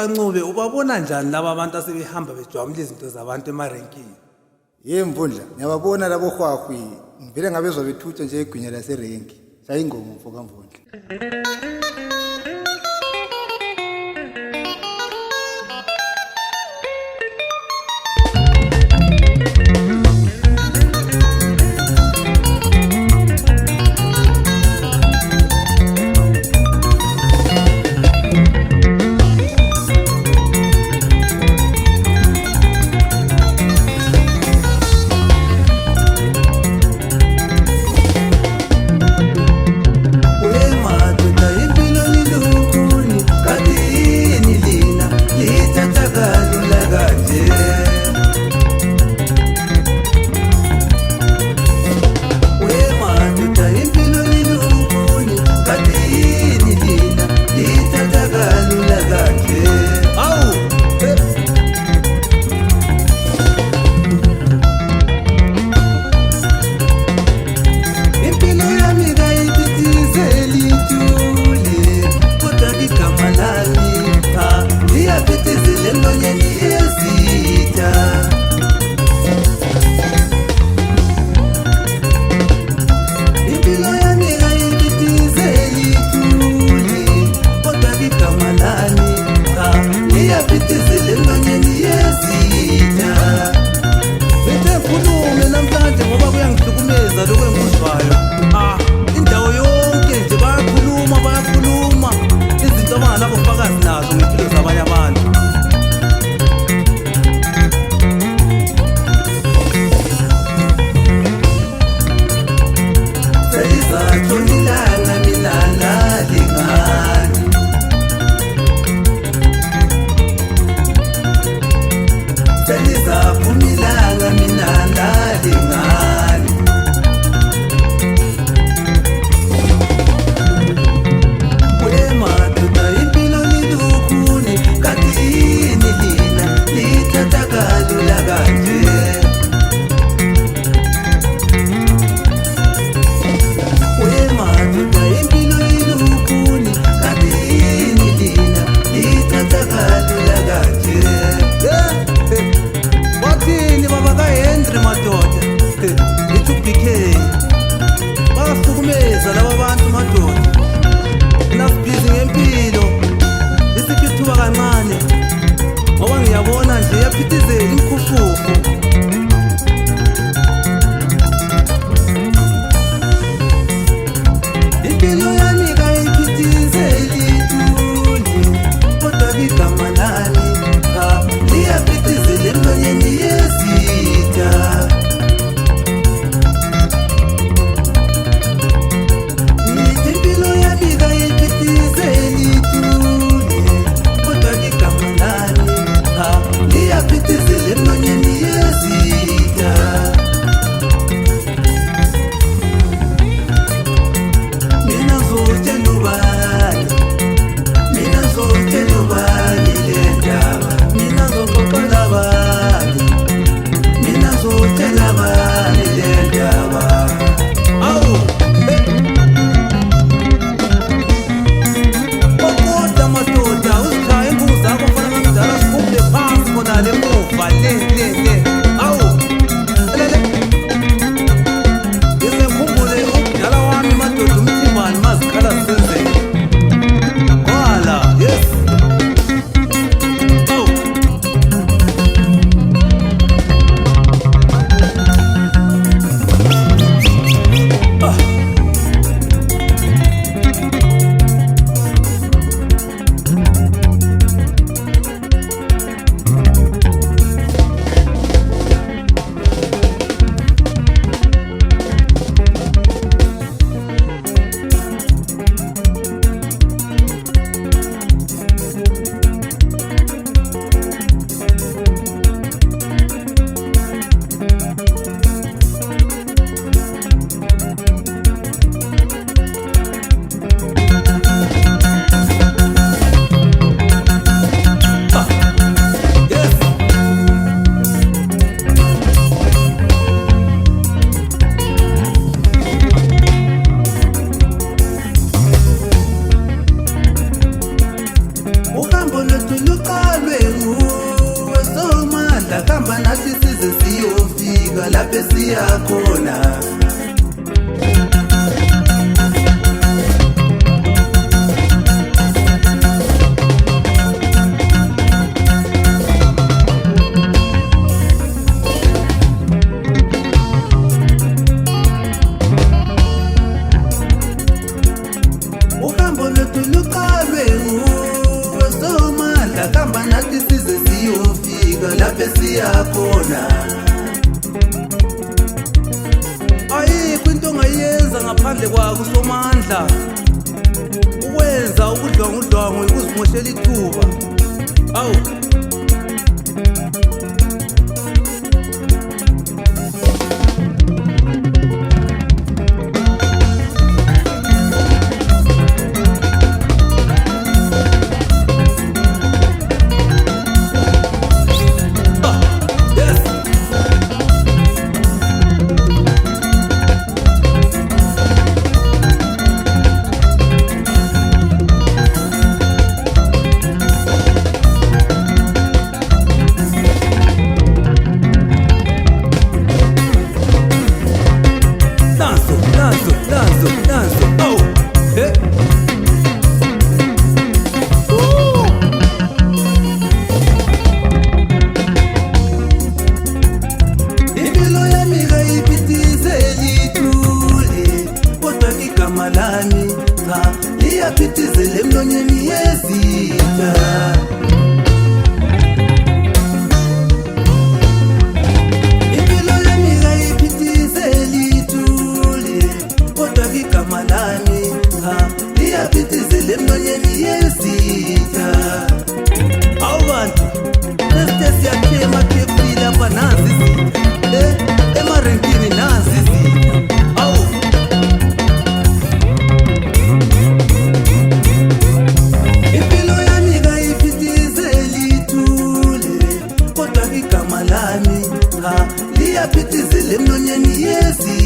kaNcube ubabona njani laba abantu asebehamba bejwamula izinto zabantu emarenkini? Mvundla, ngiyababona labo hwahwi ngivele ngabezwa bethutha nje egwinya laserenki. Shaya ingoma mfo kaMvundla. Indawo yonke nje bayakhuluma izinto abanganabo ubufakazi nazo ngempilo zabanye abantu. Selizatholilanga mina nalingani, selizaphumilanga mina nalingani. Madoda impilo nilukhuni kanti yini lina lithatha kalula kanje? Madoda impilo nilukhuni kanti yini lina lithatha kalula kanje? Bathini baba kaHenry madoda? I2BK bayahlukumeza laba bantu madoda. Nasibhizi ngempilo isikhithuka kancane ngoba ngiyabona nje yaphithizela imkhufufu. Impilo yami kayiphithizeli ithuli, kodwa igama lami liyaphithizela emlonyeni yezitha. Emlonyeni yezitha. ngaphandle kwako somandla ukwenza ubudlwangudlwangu ikuzimoshela ithuba. Awu liyapitizele emlonyeni yezitha. Impilo yami kayiphithizeli ithule, kodwa igama lami liyapitizele emlonyeni yezitha. awu bantu esithe siyakhe emakhefini apha nazi izitha emarenkini nazi izitha. Awu liyapitizele emlonyeni yezitha.